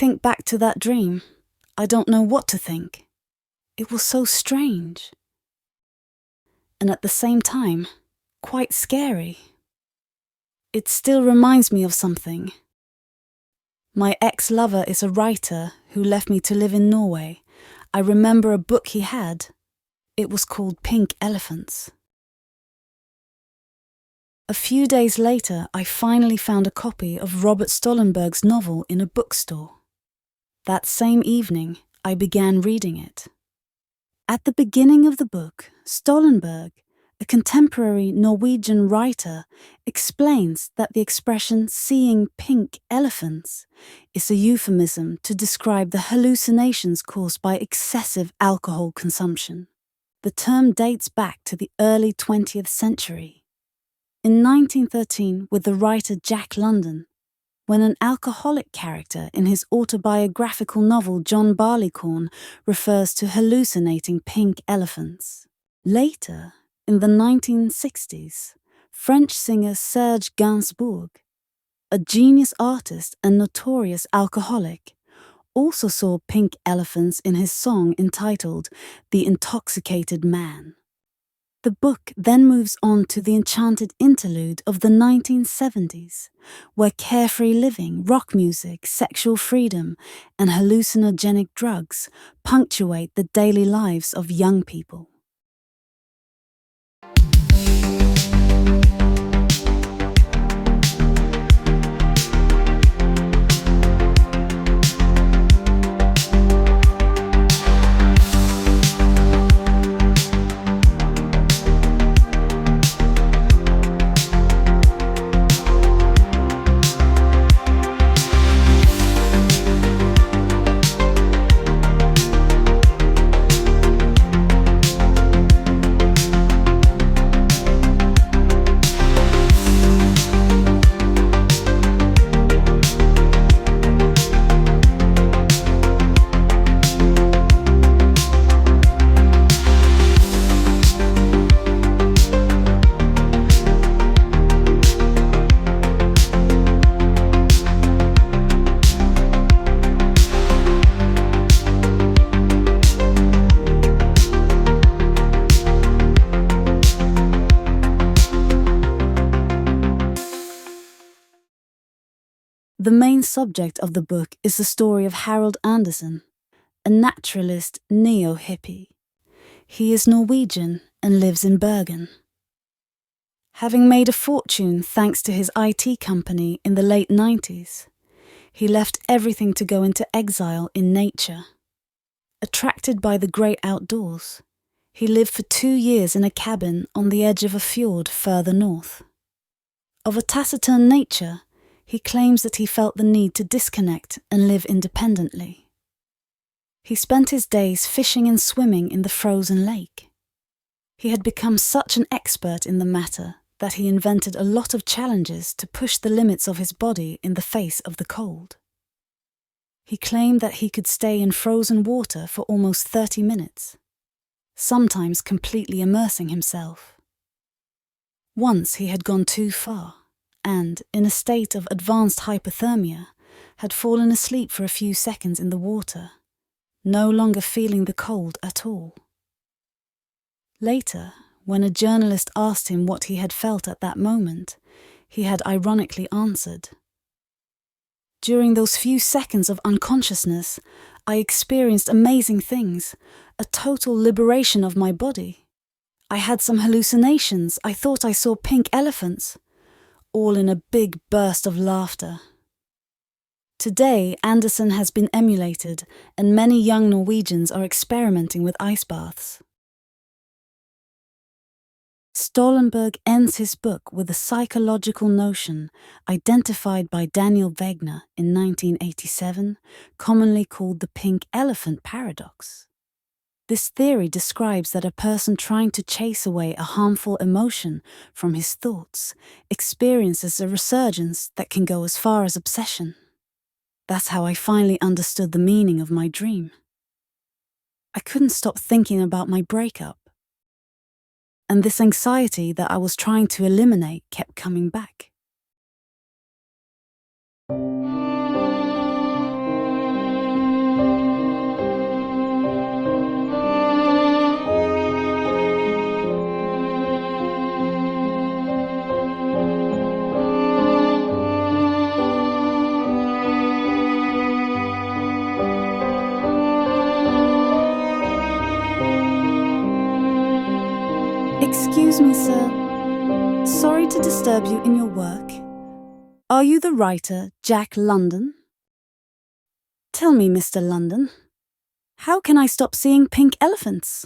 think back to that dream, I don't know what to think. It was so strange. And at the same time, quite scary. It still reminds me of something. My ex-lover is a writer who left me to live in Norway. I remember a book he had. It was called Pink Elephants. A few days later, I finally found a copy of Robert Stollenberg's novel in a bookstore. That same evening, I began reading it. At the beginning of the book, Stollenberg, a contemporary Norwegian writer, explains that the expression seeing pink elephants is a euphemism to describe the hallucinations caused by excessive alcohol consumption. The term dates back to the early 20th century. In 1913, with the writer Jack London, when an alcoholic character in his autobiographical novel John Barleycorn refers to hallucinating pink elephants. Later, in the 1960s, French singer Serge Gainsbourg, a genius artist and notorious alcoholic, also saw pink elephants in his song entitled The Intoxicated Man. The book then moves on to the enchanted interlude of the 1970s, where carefree living, rock music, sexual freedom, and hallucinogenic drugs punctuate the daily lives of young people. The main subject of the book is the story of Harold Anderson, a naturalist neo-hippie. He is Norwegian and lives in Bergen. Having made a fortune thanks to his IT company in the late 90s, he left everything to go into exile in nature. Attracted by the great outdoors, he lived for 2 years in a cabin on the edge of a fjord further north. Of a taciturn nature, he claims that he felt the need to disconnect and live independently. He spent his days fishing and swimming in the frozen lake. He had become such an expert in the matter that he invented a lot of challenges to push the limits of his body in the face of the cold. He claimed that he could stay in frozen water for almost 30 minutes, sometimes completely immersing himself. Once he had gone too far, and, in a state of advanced hypothermia, had fallen asleep for a few seconds in the water, no longer feeling the cold at all. Later, when a journalist asked him what he had felt at that moment, he had ironically answered, "During those few seconds of unconsciousness, I experienced amazing things, a total liberation of my body. I had some hallucinations, I thought I saw pink elephants, all in a big burst of laughter." Today, Anderson has been emulated, and many young Norwegians are experimenting with ice baths. Stollenberg ends his book with a psychological notion identified by Daniel Wegner in 1987, commonly called the pink elephant paradox. This theory describes that a person trying to chase away a harmful emotion from his thoughts experiences a resurgence that can go as far as obsession. That's how I finally understood the meaning of my dream. I couldn't stop thinking about my breakup, and this anxiety that I was trying to eliminate kept coming back. Excuse me, sir. Sorry to disturb you in your work. Are you the writer, Jack London? Tell me, Mr. London, how can I stop seeing pink elephants?